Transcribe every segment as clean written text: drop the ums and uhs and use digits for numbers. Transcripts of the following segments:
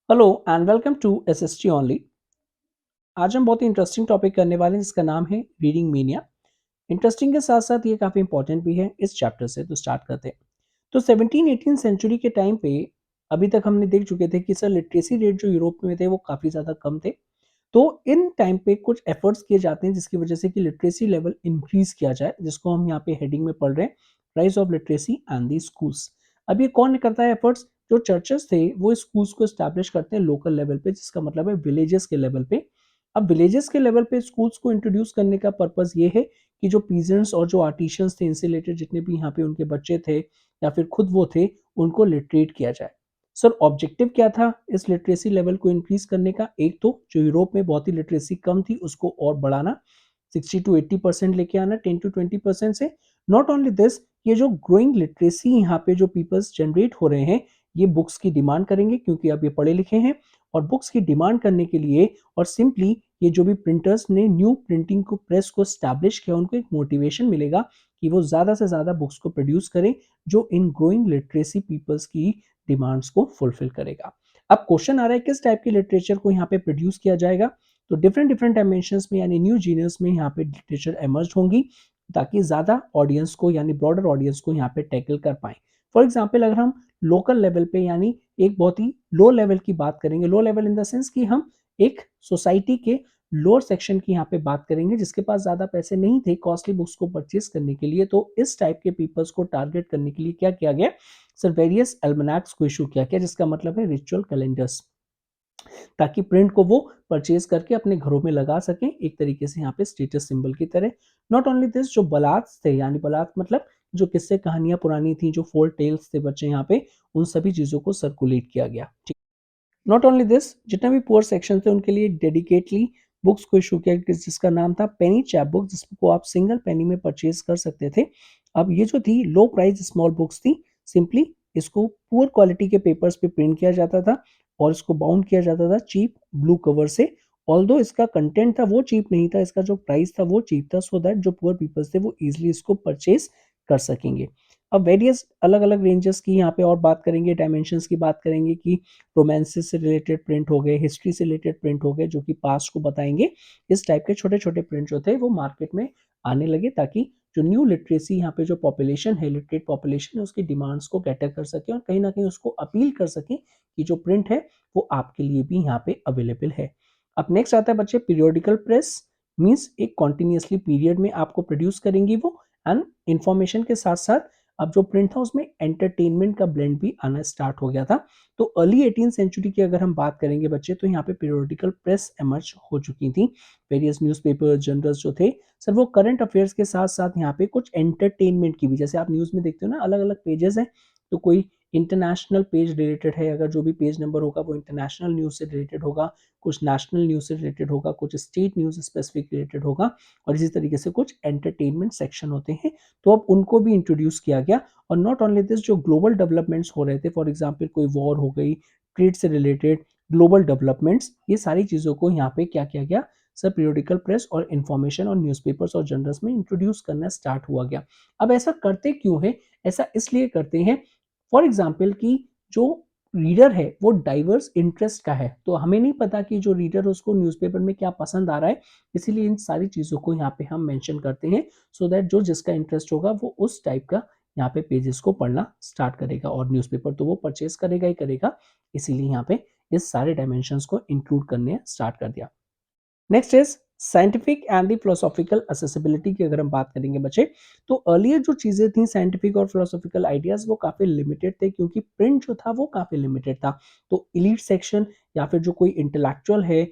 Hello and welcome to SST only. आज हम बहुत ही इंटरेस्टिंग टॉपिक करने वाले हैं जिसका नाम है रीडिंग मीनिया। इंटरेस्टिंग के साथ साथ ये काफ़ी इंपॉर्टेंट भी है। इस चैप्टर से तो स्टार्ट करते हैं। तो 17-18 सेंचुरी के टाइम पे अभी तक हमने देख चुके थे कि सर लिटरेसी रेट जो यूरोप में थे वो काफ़ी ज़्यादा कम थे। तो इन टाइम पे कुछ एफर्ट्स किए जाते हैं जिसकी वजह से कि लिटरेसी लेवल इंक्रीज किया जाए, जिसको हम यहाँ पे हेडिंग में पढ़ रहे हैं, rise of literacy and the schools. अब ये कौन करता है एफर्ट्स? जो चर्चेस थे वो स्कूल्स को स्टैब्लिश करते हैं लोकल लेवल पे, जिसका मतलब है विलेजेस के लेवल पे। अब विलेजेस के लेवल पे स्कूल्स को इंट्रोड्यूस करने का पर्पस ये है कि जो पीजेंट्स और जो आर्टिशियंस थे, इनसे रिलेटेड जितने भी यहाँ पे उनके बच्चे थे या फिर खुद वो थे, उनको लिटरेट किया जाए। सर ऑब्जेक्टिव क्या था इस लिटरेसी लेवल को इंक्रीज करने का? एक तो जो यूरोप में बहुत ही लिटरेसी कम थी उसको और बढ़ाना, 60 to 80% लेके आना, 10 to 20% से। नॉट ओनली दिस, ये जो ग्रोइंग लिटरेसी यहाँ पे जो पीपल्स जनरेट हो रहे हैं, ये बुक्स की डिमांड करेंगे क्योंकि अब ये पढ़े लिखे हैं। और बुक्स की डिमांड करने के लिए और सिंपली ये जो भी प्रिंटर्स ने न्यू प्रिंटिंग को प्रेस को स्टैब्लिश किया, उनको एक मोटिवेशन मिलेगा कि वो ज़्यादा से ज़्यादा बुक्स को प्रोड्यूस करें जो इन ग्रोइंग लिटरेसी पीपल्स की डिमांड्स को फुलफिल करेगा। अब क्वेश्चन आ रहा है किस टाइप के लिटरेचर को यहाँ पे प्रोड्यूस किया जाएगा? तो डिफरेंट डिफरेंट डायमेंशंस में यानी न्यू जीनियस में यहाँ पे लिटरेचर एमर्ज होंगी ताकि ज़्यादा ऑडियंस को यानी ब्रॉडर ऑडियंस को यहाँ पे टैकल कर पाए। फॉर एग्जाम्पल अगर हम लोकल लेवल पे यानी एक बहुत ही लो लेवल की बात करेंगे, low level in the sense कि हम एक सोसाइटी के लोअर सेक्शन की यहाँ पे बात करेंगे जिसके पास ज़्यादा पैसे नहीं थे कॉस्टली बुक्स को परचेज करने के लिए, तो इस टाइप के पीपल्स को टारगेट करने के लिए क्या किया गया? सर वेरियस एल्मनैक्स को इशू किया गया, जिसका मतलब है रिचुअल कैलेंडर्स, ताकि प्रिंट को वो परचेज करके अपने घरों में लगा सकें एक तरीके से यहाँ पे स्टेटस सिंबल की तरह। नॉट ओनली दिस, जो बलात्स थे यानी बलात मतलब जो किस्से कहानियां पुरानी थी, जो फोल्ड टेल्स थे बच्चे यहाँ पे, उन सभी चीजों को सर्कुलेट किया गया। नॉट ओनली दिस, जितने भी पुअर सेक्शन थे उनके लिए डेडिकेटली बुक्स को इशू किया जिसका नाम था पेनी चैप बुक, जिसको आप सिंगल पेनी में परचेज कर सकते थे। अब ये जो थी लो प्राइस स्मॉल बुक्स थी, सिंपली इसको पुअर क्वालिटी के पेपर्स पे प्रिंट किया जाता था और इसको बाउंड किया जाता था चीप ब्लू कवर से। ऑल्दो इसका कंटेंट था वो चीप नहीं था, इसका जो प्राइस था वो चीप था, सो दैट जो पुअर पीपल्स थे वो इजिली इसको परचेज कर सकेंगे। अब वेरियस अलग अलग रेंजेस की यहाँ पे और बात करेंगे, डायमेंशंस की बात करेंगे कि रोमांसेस से रिलेटेड प्रिंट हो गए, हिस्ट्री से रिलेटेड प्रिंट हो गए जो कि पास्ट को बताएंगे। इस टाइप के छोटे छोटे प्रिंट जो थे वो मार्केट में आने लगे ताकि जो न्यू लिटरेसी यहाँ पे जो पॉपुलेशन है, लिटरेट पॉपुलेशन है, उसकी डिमांड्स को कैटर कर सके और कहीं ना कहीं उसको अपील कर सके कि जो प्रिंट है वो आपके लिए भी यहाँ पे अवेलेबल है। अब नेक्स्ट आता है बच्चे पीरियोडिकल प्रेस। मीन्स एक कॉन्टिन्यूसली पीरियड में आपको प्रोड्यूस करेंगी वो, एंड इंफॉर्मेशन के साथ साथ अब जो प्रिंट था उसमें एंटरटेनमेंट का ब्लेंड भी आना स्टार्ट हो गया था। तो अर्ली 18 सेंचुरी की अगर हम बात करेंगे बच्चे, तो यहाँ पे पीरियोडिकल प्रेस एमर्ज हो चुकी थी। वेरियस न्यूज़पेपर जर्नल्स जो थे सर वो करंट अफेयर्स के साथ साथ यहाँ पे कुछ एंटरटेनमेंट की भी, जैसे आप न्यूज़ में देखते हो ना अलग अलग पेजेस हैं, तो कोई इंटरनेशनल पेज रिलेटेड है, अगर जो भी पेज नंबर होगा वो इंटरनेशनल न्यूज़ से रिलेटेड होगा, कुछ नेशनल न्यूज़ से रिलेटेड होगा, कुछ स्टेट न्यूज़ स्पेसिफिक रिलेटेड होगा, और इसी तरीके से कुछ एंटरटेनमेंट सेक्शन होते हैं। तो अब उनको भी इंट्रोड्यूस किया गया। और नॉट ओनली दिस, जो ग्लोबल डेवलपमेंट्स हो रहे थे, फॉर एग्जांपल कोई वॉर हो गई, ट्रेड से रिलेटेड ग्लोबल डेवलपमेंट्स, ये सारी चीज़ों को यहाँ पे क्या किया गया? सर पीरियोडिकल प्रेस और इंफॉर्मेशन और न्यूज़पेपर्स और जर्नल्स में इंट्रोड्यूस करना स्टार्ट हुआ गया। अब ऐसा करते क्यों है? ऐसा इसलिए करते हैं, फॉर एग्जाम्पल कि जो रीडर है वो डाइवर्स इंटरेस्ट का है, तो हमें नहीं पता कि जो रीडर उसको न्यूज़पेपर में क्या पसंद आ रहा है, इसीलिए इन सारी चीज़ों को यहाँ पे हम मेंशन करते हैं, सो दैट जो जिसका इंटरेस्ट होगा वो उस टाइप का यहाँ पे पेजेस को पढ़ना स्टार्ट करेगा, और न्यूज़पेपर तो वो परचेज करेगा ही करेगा। इसीलिए यहाँ पे इस सारे डायमेंशंस को इंक्लूड करने स्टार्ट कर दिया। Next is scientific and the philosophical accessibility की अगर हम बात करेंगे बच्चे, तो अर्लियर जो चीज़ें थी साइंटिफिक और फिलोसॉफिकल आइडियाज़ वो काफ़ी लिमिटेड थे क्योंकि प्रिंट जो था वो काफ़ी लिमिटेड था। तो इलीट सेक्शन या फिर जो कोई इंटेलेक्चुअल है,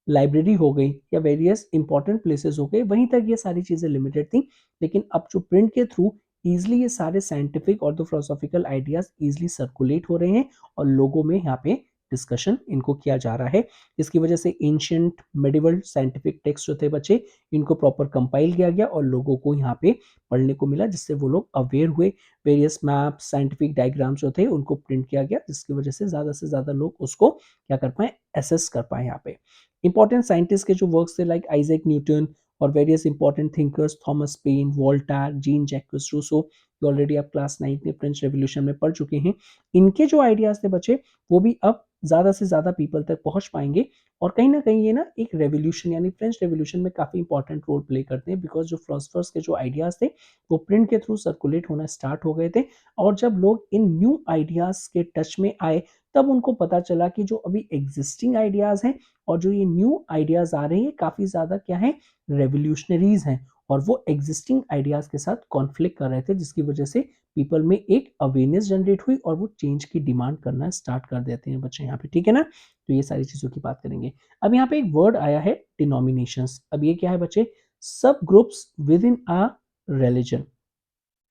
लाइब्रेरी हो गई या वेरियस इंपॉर्टेंट प्लेसेस हो गए, वहीं तक ये सारी चीज़ें लिमिटेड थी। लेकिन अब जो प्रिंट के थ्रू ईजिली ये सारे साइंटिफिक और फिलोसॉफिकल आइडियाज़ ईजिली सर्कुलेट हो रहे हैं और लोगों में यहाँ पे डिस्कशन इनको किया जा रहा है। इसकी वजह से एंशियंट मेडिवल साइंटिफिक टेक्स्ट जो थे बच्चे, इनको प्रॉपर कंपाइल किया गया और लोगों को यहाँ पे पढ़ने को मिला, जिससे वो लोग अवेयर हुए। वेरियस मैप्स साइंटिफिक डायग्राम्स जो थे उनको प्रिंट किया गया, जिसकी वजह से ज़्यादा लोग उसको क्या कर पाए? एसेस कर पाए यहाँ पे। इंपॉर्टेंट साइंटिस्ट के जो वर्क्स थे लाइक आइजैक न्यूटन और various important thinkers Thomas Paine, Voltaire, Jean Jacques Rousseau, already आप क्लास 9 में फ्रेंच रेवोल्यूशन में पढ़ चुके हैं। इनके जो आइडियाज थे बच्चे वो भी अब ज़्यादा से ज़्यादा पीपल तक पहुँच पाएँगे और कहीं न कहीं ये ना एक रेवोल्यूशन यानी फ्रेंच रेवोल्यूशन में काफ़ी इंपॉर्टेंट रोल प्ले करते हैं बिकॉज़ जो फिलोसोफर्स के जो आइडियाज़ थे, वो प्रिंट के थ्रू सर्कुलेट होना स्टार्ट हो गए थे और जब लोग इन न्यू आइडियाज़ के टच में आए, तब उनको पता चला कि जो अभी एग्जिस्टिंग आइडियाज़ हैं और जो ये न्यू आइडियाज़ आ रहे हैं, काफ़ी ज़्यादा क्या है, रेवोल्यूशनरीज़ हैं और वो एग्जिस्टिंग आइडियाज़ के साथ कॉन्फ्लिक्ट कर रहे थे, जिसकी वजह से पीपल में एक अवेयरनेस जनरेट हुई और वो चेंज की डिमांड करना स्टार्ट कर देते हैं बच्चे यहाँ पे, ठीक है ना? तो ये सारी चीज़ों की बात करेंगे। अब यहाँ पे एक वर्ड आया है डिनोमिनेशंस। अब ये क्या है बच्चे? सब groups with in a religion.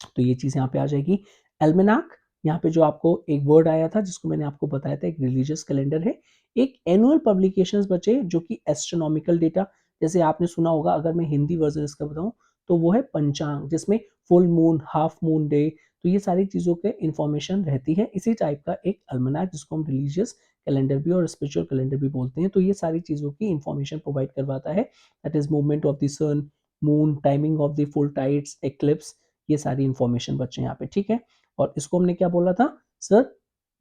तो ये चीज़ यहाँ पे आ जाएगी। एल्मेनाक, यहाँ पे जो आपको एक वर्ड आया था जिसको मैंने आपको बताया था, एक रिलीजियस कैलेंडर है। एक एनुअल पब्लिकेशंस बचे जो कि एस्ट्रोनॉमिकल डेटा, जैसे आपने सुना होगा, अगर मैं हिंदी वर्जन इसका बताऊं तो वो है पंचांग, जिसमें full moon, half moon day, तो ये सारी चीज़ों के इंफॉर्मेशन रहती है। इसी टाइप का एक अल्मनाक जिसको हम रिलीजियस कैलेंडर भी और स्पिरिचुअल कैलेंडर भी बोलते हैं, तो ये सारी चीज़ों की इंफॉर्मेशन प्रोवाइड करवाता है। That is movement of the sun, moon, timing of the full tides, eclipse, ये सारी इंफॉर्मेशन बच्चे यहाँ पे, ठीक है। और इसको हमने क्या बोला था sir?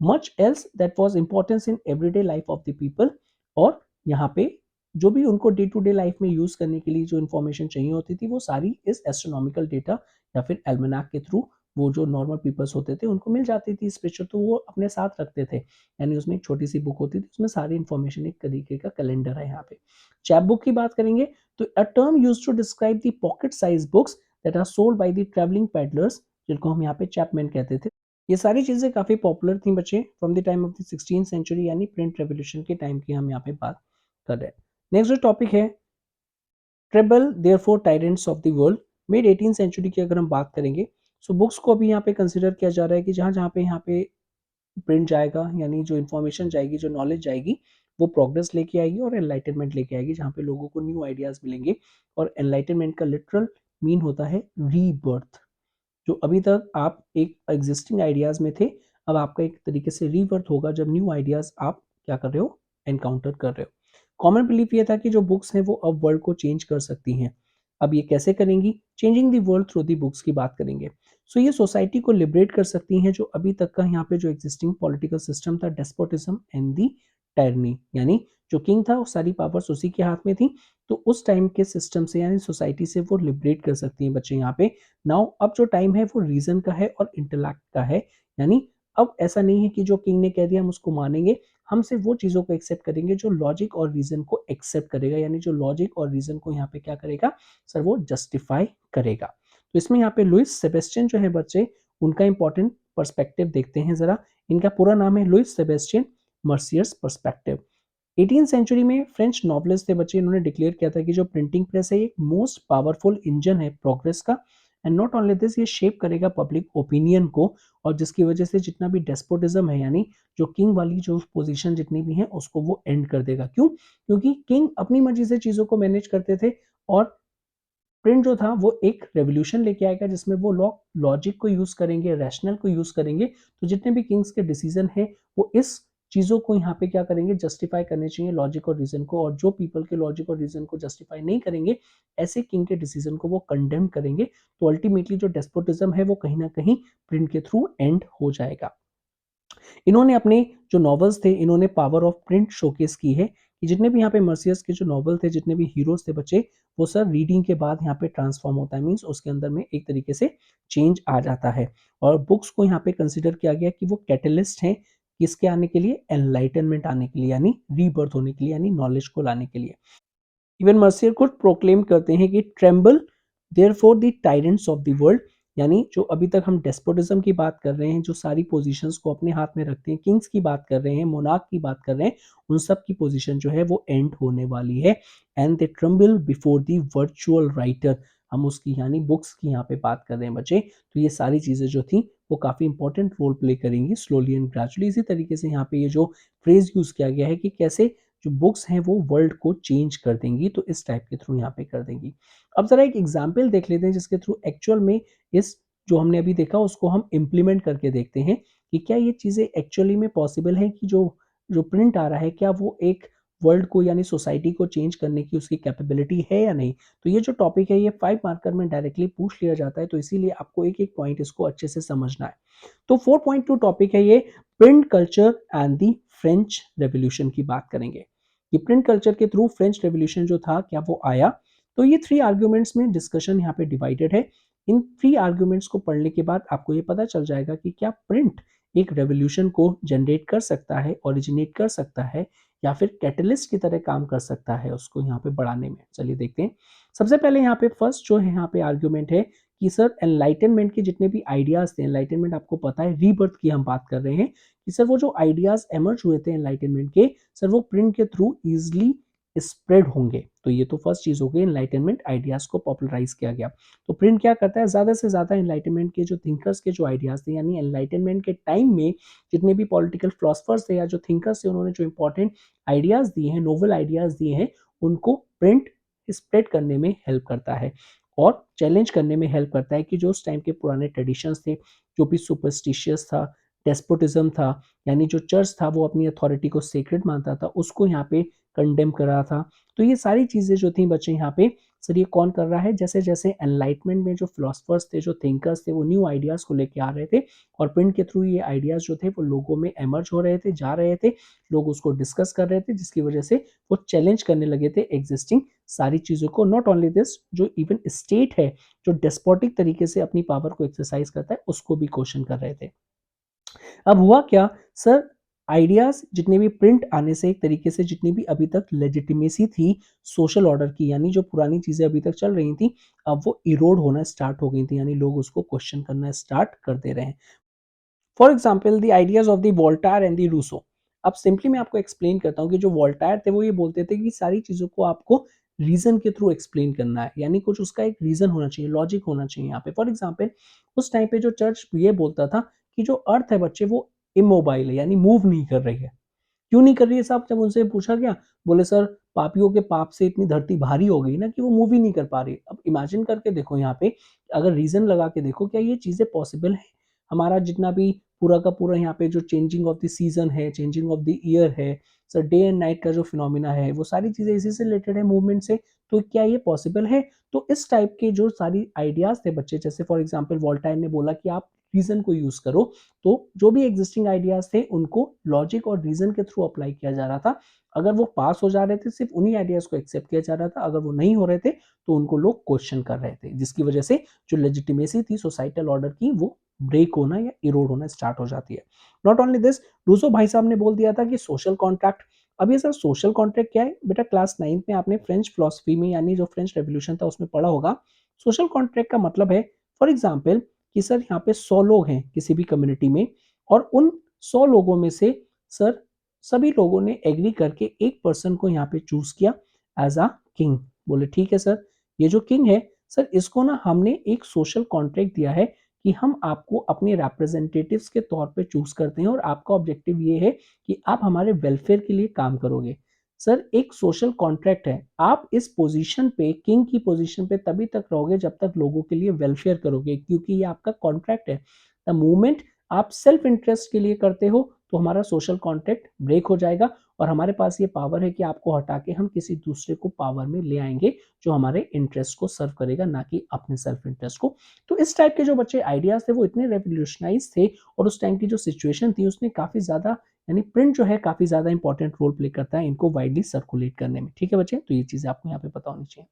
Much else that was importance in everyday life of the people. और यहाँ पे जो भी उनको डे टू डे लाइफ में यूज करने के लिए जो इन्फॉर्मेशन चाहिए होती थी, वो सारी इस एस्ट्रोनॉमिकल डेटा या फिर एल्मेनाक के थ्रू वो जो नॉर्मल पीपल्स होते थे उनको मिल जाती थी स्पिरिचुअल, तो वो अपने साथ रखते थे। यानी उसमें एक छोटी सी बुक होती थी, उसमें सारी इन्फॉर्मेशन, एक तरीके का कैलेंडर है यहाँ पे। चैप बुक की बात करेंगे तो a term used to describe the pocket size books that are sold by the travelling peddlers, जिनको हम यहाँ पे चैपमैन कहते थे। ये सारी चीजें काफी पॉपुलर थी बच्चे from the time of the 16th century, यानी प्रिंट रेवोल्यूशन के टाइम की हम यहाँ पे बात कर रहे हैं। नेक्स्ट जो टॉपिक है, tremble therefore tyrants of the world. Mid 18th century की अगर हम बात करेंगे, सो बुक्स को अभी यहाँ पे कंसिडर किया जा रहा है कि जहाँ जहाँ पे यहाँ पे प्रिंट जाएगा, यानी जो इन्फॉर्मेशन जाएगी, जो नॉलेज जाएगी, वो प्रोग्रेस लेके आएगी और एनलाइटनमेंट लेके आएगी, जहाँ पे लोगों को न्यू आइडियाज मिलेंगे। और एनलाइटनमेंट का लिटरल मीन होता है रीबर्थ। जो अभी तक आप एक एग्जिस्टिंग आइडियाज में थे, अब आपका एक तरीके से रीबर्थ होगा जब न्यू आइडियाज आप क्या कर रहे हो, एनकाउंटर कर रहे हो। कॉमन बिलीफ ये था कि जो बुक्स हैं वो अब वर्ल्ड को चेंज कर सकती हैं। अब ये कैसे करेंगी? Changing the world through the books की बात करेंगे। सो ये सोसाइटी को लिबरेट कर सकती हैं, जो अभी तक का यहाँ पे जो एग्जिस्टिंग पॉलिटिकल सिस्टम था, डेस्पोटिज्म एंड दी टायरनी, यानी जो किंग था वो सारी पावर्स उसी के हाथ में थी, तो उस टाइम के सिस्टम से यानी सोसाइटी से वो लिबरेट कर सकती हैं बच्चे यहाँ पे। नाउ अब जो टाइम है वो रीजन का है और इंटेलेक्ट का है, यानी अब ऐसा नहीं है कि जो किंग ने कह दिया हम उसको मानेंगे, हम सिर्फ वो चीज़ों को एक्सेप्ट करेंगे जो लॉजिक और रीजन को एक्सेप्ट करेगा, यानी जो लॉजिक और रीजन को यहाँ पे क्या करेगा सर, वो जस्टिफाई करेगा। तो इसमें यहाँ पे लुइस सेबेस्टियन जो है बच्चे, उनका इंपॉर्टेंट पर्सपेक्टिव देखते हैं जरा। इनका पूरा नाम है Louis Sebastien Mercier's perspective. 18th century में फ्रेंच नॉवलिस्ट थे बच्चे, इन्होंने डिक्लेयर किया था कि जो प्रिंटिंग प्रेस है एक मोस्ट पावरफुल इंजन है प्रोग्रेस का। एंड नॉट ओनली दिस, ये शेप करेगा पब्लिक ओपिनियन को, और जिसकी वजह से जितना भी डेस्पोटिज्म है, यानी जो किंग वाली जो पोजीशन जितनी भी है, उसको वो एंड कर देगा। क्यों? क्योंकि किंग अपनी मर्जी से चीजों को मैनेज करते थे और प्रिंट जो था वो एक रेवोल्यूशन लेके आएगा जिसमें वो लोग लॉजिक को यूज करेंगे, रैशनल को यूज करेंगे। तो जितने भी किंग्स के डिसीजन है वो इस चीजों को यहाँ पे क्या करेंगे, जस्टिफाई करने चाहिए लॉजिक और रीजन को, और जो पीपल के लॉजिक और रीजन को जस्टिफाई नहीं करेंगे, ऐसे किंग के डिसीजन को वो कंडेम करेंगे। तो अल्टीमेटली जो डेस्पोटिज्म है वो कहीं ना कहीं प्रिंट के थ्रू एंड हो जाएगा। इन्होंने अपने जो नॉवेल्स थे, इन्होंने पावर ऑफ प्रिंट शोकेस की है कि जितने भी यहाँ पे मर्सियस के जो नॉवल थे, जितने भी हीरोज थे बच्चे, वो सर रीडिंग के बाद यहाँ पे ट्रांसफॉर्म होता है, मीन्स उसके अंदर में एक तरीके से चेंज आ जाता है। और बुक्स को यहाँ पे कंसिडर किया गया कि वो कैटलिस्ट हैं किसके आने के लिए, एनलाइटनमेंट आने के लिए, यानी रीबर्थ होने के लिए, यानी नॉलेज को लाने के लिए। इवन मर्सियर खुद प्रोक्लेम करते हैं कि tremble therefore the tyrants of the world, यानी जो अभी तक हम डेस्पोटिज्म की बात कर रहे हैं, जो सारी पोजीशंस को अपने हाथ में रखते हैं, किंग्स की बात कर रहे हैं, मोनार्क की बात कर रहे हैं, उन सब की पोजीशन जो है वो एंड होने वाली है। And they tremble before the virtual writer, हम उसकी यानी बुक्स की यहाँ पे बात कर रहे हैं बच्चे। तो ये सारी चीजें जो थी वो काफी इंपॉर्टेंट रोल प्ले करेंगी स्लोली एंड ग्रेजुअली। इसी तरीके से यहाँ पे ये जो फ्रेज यूज किया गया है कि कैसे जो बुक्स हैं वो वर्ल्ड को चेंज कर देंगी, तो इस टाइप के थ्रू यहाँ पे कर देंगी। अब जरा एक एग्जाम्पल देख लेते हैं जिसके थ्रू एक्चुअल में इस जो हमने अभी देखा उसको हम इम्प्लीमेंट करके देखते हैं कि क्या ये चीजें एक्चुअली में पॉसिबल है, कि जो जो प्रिंट आ रहा है क्या वो एक वर्ल्ड को यानी सोसाइटी को चेंज करने की उसकी कैपेबिलिटी है या नहीं। तो ये जो टॉपिक है ये 5 मार्कर में डायरेक्टली पूछ लिया जाता है, तो इसीलिए आपको एक एक पॉइंट इसको अच्छे से समझना है। तो 4.2 टॉपिक है ये, print culture and the French revolution की बात करेंगे कि प्रिंट कल्चर के थ्रू फ्रेंच रेवोल्यूशन जो था क्या वो आया। तो ये 3 आर्गुमेंट्स में डिस्कशन यहाँ पे डिवाइडेड है। इन 3 आर्गुमेंट्स को पढ़ने के बाद आपको ये पता चल जाएगा कि क्या प्रिंट एक रेवोल्यूशन को जनरेट कर सकता है, ओरिजिनेट कर सकता है, या फिर कैटलिस्ट की तरह काम कर सकता है उसको यहाँ पे बढ़ाने में। चलिए देखते हैं। सबसे पहले यहाँ पे फर्स्ट जो है यहाँ पे आर्गुमेंट है कि सर एनलाइटनमेंट के जितने भी आइडियाज थे, एनलाइटनमेंट आपको पता है रीबर्थ की हम बात कर रहे हैं, कि सर वो जो आइडियाज एमर्ज हुए थे एनलाइटनमेंट के, सर वो प्रिंट के थ्रू इजिली स्प्रेड होंगे। तो ये तो फर्स्ट चीज हो गई, एनलाइटनमेंट आइडियाज को पॉपुलराइज किया गया। तो प्रिंट क्या करता है, ज्यादा से ज्यादा एनलाइटनमेंट के जो थिंकर्स के जो आइडियाज थे, यानी एनलाइटनमेंट के टाइम में जितने भी पॉलिटिकल फिलोसफर्स थे या जो थिंकर्स थे, उन्होंने जो इंपॉर्टेंट आइडियाज दिए हैं, नोवेल आइडियाज दिए हैं, उनको प्रिंट स्प्रेड करने में हेल्प करता है और चैलेंज करने में हेल्प करता है कि जो उस टाइम के पुराने ट्रेडिशंस थे, जो भी सुपरस्टिशियस था, डेस्पोटिज्म था, यानी जो चर्च था वो अपनी अथॉरिटी को सेक्रेड मानता था, उसको यहाँ पे कंडेम कर रहा था। तो ये सारी चीजें जो थी बच्चे यहाँ पे, सर ये कौन कर रहा है, जैसे जैसे एनलाइटमेंट में जो फिलोसफर्स थे, जो थिंकर्स थे, वो न्यू आइडियाज को लेके आ रहे थे और प्रिंट के थ्रू ये आइडियाज जो थे वो लोगों में एमर्ज हो रहे थे, जा रहे थे, लोग उसको डिस्कस कर रहे थे, जिसकी वजह से वो चैलेंज करने लगे थे एग्जिस्टिंग सारी चीजों को। नॉट ओनली दिस, जो इवन स्टेट है, जो डेस्पोटिक तरीके से अपनी पावर को एक्सरसाइज करता है, उसको भी क्वेश्चन कर रहे थे। अब हुआ क्या, सर आइडियाज जितने भी प्रिंट आने से एक तरीके से जितनी भी अभी तक लेजिटिमेसी थी सोशल ऑर्डर की, यानी जो पुरानी चीजें अभी तक चल रही थी, अब वो इरोड होना स्टार्ट हो गई थी, यानी लोग उसको क्वेश्चन करना स्टार्ट कर दे रहे हैं। For example the ideas of the Voltaire and the Rousseau. अब सिंपली मैं आपको एक्सप्लेन करता हूँ कि जो वोल्टायर थे वो ये बोलते थे कि सारी चीजों को आपको रीजन के थ्रू एक्सप्लेन करना है, यानी कुछ उसका एक रीजन होना चाहिए, लॉजिक होना चाहिए यहाँ पे। फॉर एग्जाम्पल उस टाइम पे जो चर्च ये बोलता था कि जो अर्थ है बच्चे वो इमोबाइल है, यानी मूव नहीं कर रही है। क्यों नहीं कर रही है साहब, जब उनसे पूछा गया, बोले सर पापियों के पाप से इतनी धरती भारी हो गई ना कि वो मूव ही नहीं कर पा रही। अब इमेजिन करके देखो यहाँ पे, अगर रीजन लगा के देखो, क्या ये चीजें पॉसिबल है। हमारा जितना भी पूरा का पूरा यहाँ पे जो चेंजिंग ऑफ द सीजन है, चेंजिंग ऑफ द ईयर है, सर डे एंड नाइट का जो फिनोमिना है, वो सारी चीजें इसी से रिलेटेड है, मूवमेंट से। तो क्या ये पॉसिबल है। तो इस टाइप के जो सारी आइडियाज थे बच्चे, जैसे फॉर एग्जाम्पल वोल्टायर ने बोला कि आप रीजन को यूज करो, तो जो भी एग्जिस्टिंग आइडियाज थे उनको लॉजिक और रीजन के थ्रू अप्लाई किया जा रहा था। अगर वो पास हो जा रहे थे, सिर्फ उन्हीं आइडियाज को एक्सेप्ट किया जा रहा था। अगर वो नहीं हो रहे थे तो उनको लोग क्वेश्चन कर रहे थे, जिसकी वजह से जो लेजिटिमेसी थी सोसाइटल ऑर्डर की, वो ब्रेक होना या इरोड होना स्टार्ट हो जाती है। नॉट ओनली दिस, रूसो भाई साहब ने बोल दिया था कि सोशल कॉन्ट्रैक्ट। अब ये सर सोशल कॉन्ट्रैक्ट क्या है बेटा, क्लास 9 में आपने फ्रेंच फिलोसफी में, यानी जो फ्रेंच रेवोल्यूशन था उसमें पढ़ा होगा। सोशल कॉन्ट्रैक्ट का मतलब है, फॉर एग्जाम्पल कि सर यहाँ पे 100 लोग हैं किसी भी कम्युनिटी में, और उन 100 लोगों में से सर सभी लोगों ने एग्री करके एक पर्सन को यहाँ पे चूज किया एज अ किंग। बोले ठीक है सर, ये जो किंग है सर, इसको ना हमने एक सोशल कॉन्ट्रैक्ट दिया है कि हम आपको अपने रिप्रेजेंटेटिव्स के तौर पे चूज करते हैं और आपका ऑब्जेक्टिव ये है कि आप हमारे वेलफेयर के लिए काम करोगे। सर एक सोशल कॉन्ट्रैक्ट है, आप इस पोजीशन पे, किंग की पोजीशन पे तभी तक रहोगे जब तक लोगों के लिए वेलफेयर करोगे, क्योंकि ये आपका कॉन्ट्रैक्ट है। द मोमेंट आप सेल्फ इंटरेस्ट के लिए करते हो तो हमारा सोशल कॉन्ट्रैक्ट ब्रेक हो जाएगा, और हमारे पास ये पावर है कि आपको हटा के हम किसी दूसरे को पावर में ले आएंगे जो हमारे इंटरेस्ट को सर्व करेगा, ना कि अपने सेल्फ इंटरेस्ट को। तो इस टाइप के जो बच्चे आइडियाज थे वो इतने रेवोल्यूशनाइज थे, और उस टाइम की जो सिचुएशन थी उसने काफी ज्यादा, यानी प्रिंट जो है काफी ज्यादा इंपॉर्टेंट रोल प्ले करता है इनको वाइडली सर्कुलेट करने में। ठीक है बच्चे, तो ये चीजें आपको यहाँ पे पता होनी चाहिए।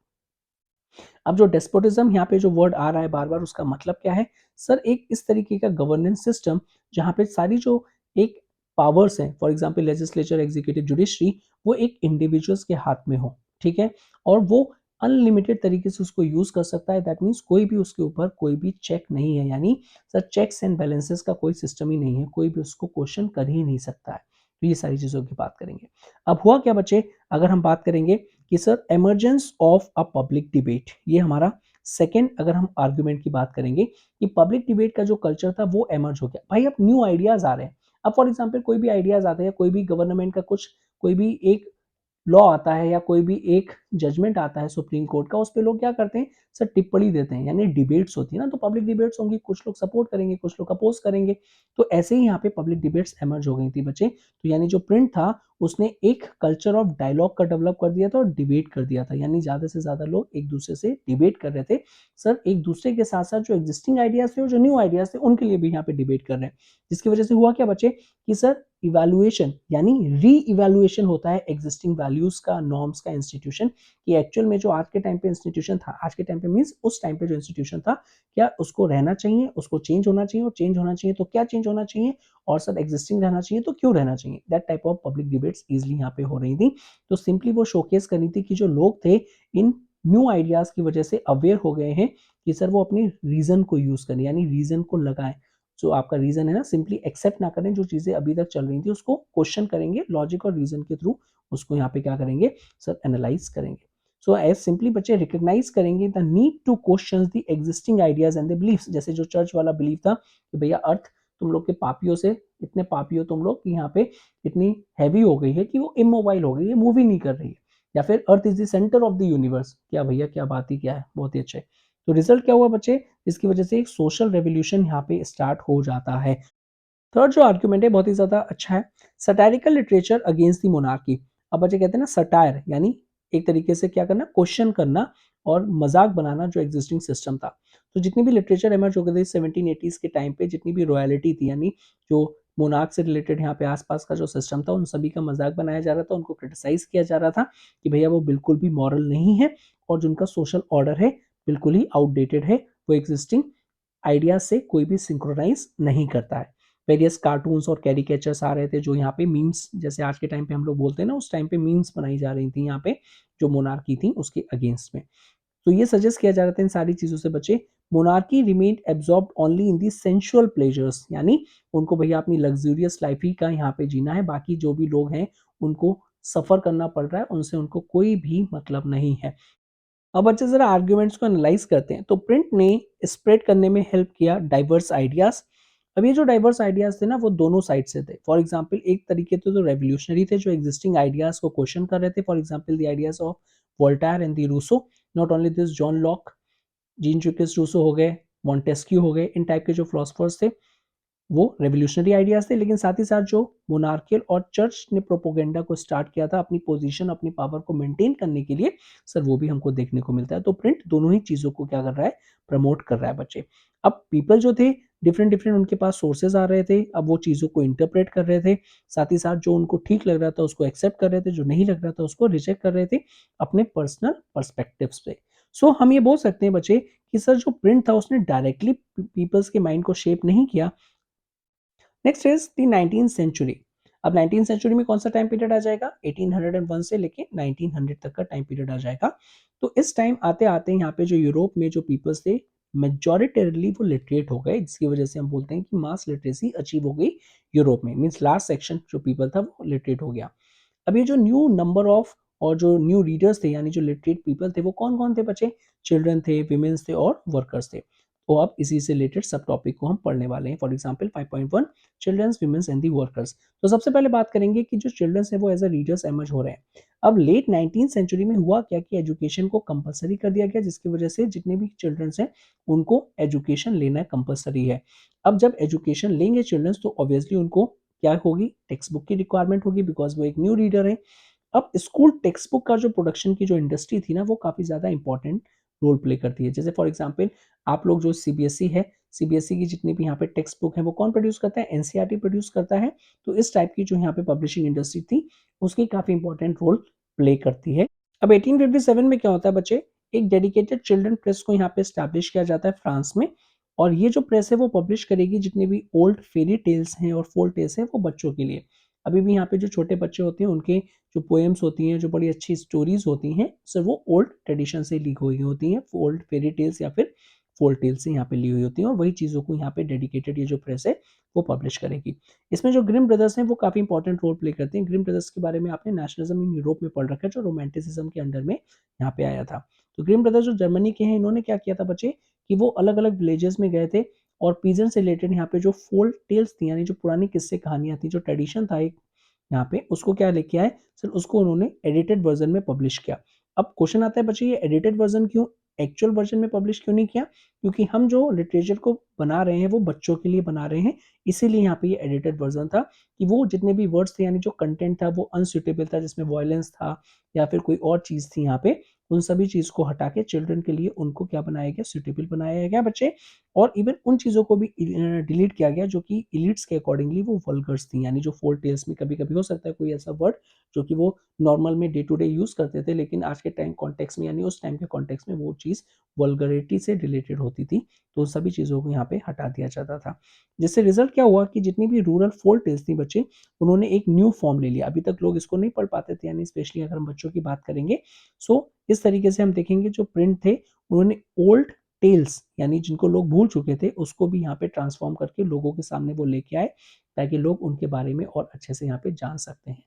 अब जो डेस्पोटिज्म यहाँ पे जो वर्ड आ रहा है बार बार, उसका मतलब क्या है, सर एक इस तरीके का गवर्नेंस सिस्टम जहाँ पे सारी जो एक पावर्स हैं, for example legislature, executive, judiciary, वो एक इंडिविजुअल्स के हाथ में हो, ठीक है, और वो अनलिमिटेड तरीके से उसको यूज कर सकता है। दैट मीन्स कोई भी उसके ऊपर कोई भी चेक नहीं है, यानी सर चेक्स एंड बैलेंसेस का कोई सिस्टम ही नहीं है, कोई भी उसको क्वेश्चन कर ही नहीं सकता है। तो ये सारी चीजों की बात करेंगे। अब हुआ क्या बच्चे, अगर हम बात करेंगे कि sir emergence of a public debate, ये हमारा सेकेंड, अगर हम आर्गुमेंट की बात करेंगे कि पब्लिक डिबेट का जो कल्चर था वो एमर्ज हो गया। भाई अब न्यू आइडियाज आ रहे हैं। अब फॉर एग्जांपल कोई भी आइडियाज आते हैं, कोई भी गवर्नमेंट का कुछ, कोई भी एक लॉ आता है या कोई भी एक जजमेंट आता है सुप्रीम कोर्ट का, उस पे लोग क्या करते हैं सर, टिप्पणी देते हैं, यानी डिबेट्स होती है ना, तो पब्लिक डिबेट्स होंगी, कुछ लोग सपोर्ट करेंगे, कुछ लोग अपोज करेंगे। तो ऐसे ही यहाँ पे पब्लिक डिबेट्स एमर्ज हो गई थी बच्चे। तो यानी जो प्रिंट था उसने एक कल्चर ऑफ डायलॉग का डेवलप कर दिया था और डिबेट कर दिया था, यानी ज्यादा से ज्यादा लोग एक दूसरे से डिबेट कर रहे थे। सर एक दूसरे के साथ साथ जो एग्जिस्टिंग आइडियाज थे और जो न्यू आइडियाज थे उनके लिए भी यहाँ पे डिबेट कर रहे हैं, जिसकी वजह से हुआ क्या बच्चे कि सर इवैल्यूएशन यानी री-इवैल्यूएशन होता है एग्जिस्टिंग वैल्यूज का, नॉर्म्स का, इंस्टीट्यूशन कि एक्चुअल में जो आज के टाइम पे इंस्टीट्यूशन था, आज के टाइम पे मीन्स उस टाइम पे जो इंस्टीट्यूशन था, क्या उसको रहना चाहिए, उसको चेंज होना चाहिए, और चेंज होना चाहिए तो क्या चेंज होना चाहिए, और सर एग्जिस्टिंग रहना चाहिए तो क्यों रहना चाहिए। That type of public debates easily यहाँ पे हो रही थी। तो सिंपली वो शोकेस करनी थी कि जो लोग थे इन न्यू आइडियाज की वजह से अवेयर हो गए हैं कि सर वो अपनी रीजन को यूज करें, यानी रीजन को लगाएं। जो आपका रीजन है ना, सिंपली एक्सेप्ट ना करें जो चीजें अभी तक चल रही थी, उसको क्वेश्चन करेंगे लॉजिक और रीजन के थ्रू, उसको यहाँ पे क्या करेंगे सर, एनालाइज करेंगे। सो एज सिंपली बच्चे रिकॉग्नाइज करेंगे the need to question the existing ideas and the beliefs. जैसे जो चर्च वाला बिलीफ था कि भैया अर्थ तुम लोग के पापियों से, इतने पापी हो तुम लोग कि यहाँ पे इतनी हैवी हो गई है कि वो इमोबाइल हो गई है, मूव ही नहीं कर रही है। या फिर earth is the centre of the universe, क्या भैया क्या बात ही क्या है, बहुत ही अच्छे। तो रिजल्ट क्या हुआ बच्चे, इसकी वजह से एक सोशल रेवोल्यूशन यहाँ पे स्टार्ट हो जाता है। थर्ड जो आर्ग्यूमेंट है बहुत ही ज्यादा अच्छा है, satirical literature against the monarchy. अब बच्चे कहते हैं ना सटायर, यानी एक तरीके से क्या करना, क्वेश्चन करना और मजाक बनाना जो एग्जिस्टिंग सिस्टम था। तो जितनी भी लिटरेचर एमर्ज हो गई थी 1780s के टाइम पे, जितनी भी रॉयलिटी थी, यानी जो मोनार्क से रिलेटेड यहाँ पे आसपास का जो सिस्टम था, उन सभी का मजाक बनाया जा रहा था, उनको क्रिटिसाइज किया जा रहा था कि भैया वो बिल्कुल भी मॉरल नहीं है, और जो उनका सोशल ऑर्डर है बिल्कुल ही आउटडेटेड है, वो एग्जिस्टिंग आइडिया से कोई भी सिंक्रोनाइज नहीं करता है। वेरियस कार्टून्स और कैरिकेचर्स आ रहे थे, जो यहाँ पे मीम्स, जैसे आज के टाइम पे हम लोग बोलते हैं ना, उस टाइम पे मीम्स बनाई जा रही थी यहाँ पे जो मोनार्की थी उसके अगेंस्ट में। तो ये सजेस्ट किया जा रहा था इन सारी चीजों से बचे। Monarchy remain absorb only in the sensual pleasures, यानी उनको भैया अपनी लग्जूरियस लाइफ ही का यहाँ पे जीना है, बाकी जो भी लोग हैं उनको सफर करना पड़ रहा है, उनसे उनको कोई भी मतलब नहीं है। अब अच्छे जरा आर्ग्यूमेंट्स को एनालाइज करते हैं। तो प्रिंट ने स्प्रेड करने में हेल्प किया डाइवर्स आइडियाज। अब ये जो डाइवर्स आइडियाज थे ना, वो दोनों साइड से थे। फॉर एग्जांपल एक तरीके तो रेवोल्यूशनरी थे, जो एग्जिस्टिंग आइडियाज को क्वेश्चन कर रहे थे। For example the ideas of Voltaire and the Rousseau. Not only this, John Locke, Jean Jacques Rousseau हो गए, मॉन्टेस्क्यू हो गए, इन टाइप के जो फिलोसफर्स थे वो रेवोल्यूशनरी आइडियाज थे। लेकिन साथ ही साथ जो मोनार्कियल और चर्च ने प्रोपोगेंडा को स्टार्ट किया था अपनी पोजीशन, अपनी पावर को मेंटेन करने के लिए, सर वो भी हमको देखने को मिलता है। तो प्रिंट दोनों ही चीजों को क्या कर रहा है, प्रमोट कर रहा है बच्चे। अब पीपल जो थे डिफरेंट डिफरेंट उनके पास सोर्सेज आ रहे थे, अब वो चीजों को इंटरप्रेट कर रहे थे। साथ ही साथ जो उनको ठीक लग रहा था उसको एक्सेप्ट कर रहे थे, जो नहीं लग रहा था उसको रिजेक्ट कर रहे थे अपने पर्सनल पर्सपेक्टिव से। सो हम ये बोल सकते हैं बच्चे कि सर जो प्रिंट था उसने डायरेक्टली पीपल्स के माइंड को शेप नहीं किया। Next is the 19th century. अब 19th सेंचुरी में कौन सा टाइम पीरियड आ जाएगा, 1801 से लेके 1900 तक का टाइम पीरियड आ जाएगा। तो इस टाइम आते आते यहाँ पे जो यूरोप में जो पीपल्स थे मेजोरिटेरली वो लिटरेट हो गए, जिसकी वजह से हम बोलते हैं कि मास लिटरेसी अचीव हो गई यूरोप में। मीन्स लास्ट सेक्शन जो पीपल था वो लिटरेट हो गया। अब ये जो न्यू नंबर ऑफ और जो न्यू रीडर्स थे, यानी जो लिटरेट पीपल थे, वो कौन कौन थे बच्चे, चिल्ड्रन थे, विमेन्स थे और वर्कर्स थे। तो अब इसी से रिलेटेड सब टॉपिक को हम पढ़ने वाले हैं। For example 5.1 childrens, womens and the workers. तो सबसे पहले बात करेंगे कि जो चिल्ड्रंस है वो एज अ रीडर्स एमर्ज हो रहे हैं। अब लेट 19th सेंचुरी में हुआ क्या कि एजुकेशन को कंपलसरी कर दिया गया, जिसकी वजह से जितने भी चिल्ड्रंस हैं उनको एजुकेशन लेना कंपलसरी है। अब जब एजुकेशन लेंगे चिल्ड्रंस तो ऑब्वियसली उनको क्या होगी, टेक्स्ट बुक की रिक्वायरमेंट होगी, बिकॉज वो एक न्यू रीडर है। अब स्कूल टेक्स्ट बुक का जो प्रोडक्शन की जो इंडस्ट्री थी ना, वो काफी ज्यादा इंपॉर्टेंट रोल प्ले करती है। जैसे फॉर एग्जांपल आप लोग जो सीबीएसई है, सीबीएसई की जितनी भी यहाँ पे टेक्स्ट बुक है वो कौन प्रोड्यूस करता है, एनसीईआरटी प्रोड्यूस करता है। तो इस टाइप की जो यहाँ पे पब्लिशिंग इंडस्ट्री थी उसकी काफी इंपॉर्टेंट रोल प्ले करती है। अब 1857 में क्या होता है बच्चे, एक डेडिकेटेड चिल्ड्रन प्रेस को यहाँ पे स्टैब्लिश किया जाता है फ्रांस में। और ये जो प्रेस है वो पब्लिश करेगी जितने भी ओल्ड फेरी टेल्स हैं और फोल टेल्स हैं वो बच्चों के लिए। अभी भी यहाँ पे जो छोटे बच्चे होते हैं उनके जो पोएम्स होती हैं, जो बड़ी अच्छी स्टोरीज होती हैं, सर वो ओल्ड ट्रेडिशन से ली हुई होती हैं, ओल्ड फेरी टेल्स या फिर फोल टेल्स से यहाँ पे ली हुई होती हैं, और वही चीज़ों को यहाँ पे डेडिकेटेड ये जो प्रेस है वो पब्लिश करेगी। इसमें जो ग्रिम ब्रदर्स हैं वो काफ़ी इंपॉर्टेंट रोल प्ले करते हैं। ग्रिम ब्रदर्स के बारे में आपने नेशनलिज्म इन यूरोप में पढ़ रखा है, जो रोमांटिसिज्म के अंडर में यहाँ पे आया था। तो ग्रिम ब्रदर्स जो जर्मनी के हैं, इन्होंने क्या किया था बच्चे कि वो अलग अलग विलेजेस में गए थे और पीजन से रिलेटेड यहाँ पे जो फोल टेल्स थी, यानी जो पुरानी किस्से कहानियां थी, जो ट्रेडिशन था एक यहाँ पे, उसको क्या लेके आए सर, उसको उन्होंने एडिटेड वर्जन में पब्लिश किया। अब क्वेश्चन आता है बच्चे, ये एडिटेड वर्जन क्यों, एक्चुअल वर्जन में पब्लिश क्यों नहीं किया, क्योंकि हम जो लिटरेचर को बना रहे हैं वो बच्चों के लिए बना रहे हैं, इसीलिए यहाँ पे ये एडिटेड वर्जन था कि वो जितने भी वर्ड्स थे, यानी जो कंटेंट था वो अनसुटेबल था, जिसमें वायलेंस था या फिर कोई और चीज थी यहाँ पे, उन सभी चीज को हटा के चिल्ड्रन के लिए उनको क्या बनाया गया, सुटेबल बनाया गया बच्चे। और इवन उन चीज़ों को भी डिलीट किया गया जो कि एलिट्स के अकॉर्डिंगली वो वल्गर्स थी, यानी जो फोल्क टेल्स में कभी-कभी हो सकता है कोई ऐसा वर्ड जो कि वो नॉर्मल में डे टू डे यूज़ करते थे, लेकिन आज के टाइम कॉन्टेक्स्ट में यानी उस टाइम के कॉन्टेक्स्ट में वो चीज़ वल्गैरिटी से रिलेटेड होती थी, तो उन सभी चीज़ों को यहाँ पे हटा दिया जाता था। जिससे रिज़ल्ट क्या हुआ कि जितनी भी रूरल फोल्क टेल्स थी बच्चे, उन्होंने एक न्यू फॉर्म ले लिया। अभी तक लोग इसको नहीं पढ़ पाते थे, यानी स्पेशली अगर हम बच्चों की बात करेंगे। सो इस तरीके से हम देखेंगे जो प्रिंट थे, उन्होंने ओल्ड टेल्स यानी जिनको लोग भूल चुके थे, उसको भी यहाँ पे ट्रांसफ़ॉर्म करके लोगों के सामने वो लेके आए, ताकि लोग उनके बारे में और अच्छे से यहाँ पे जान सकते हैं।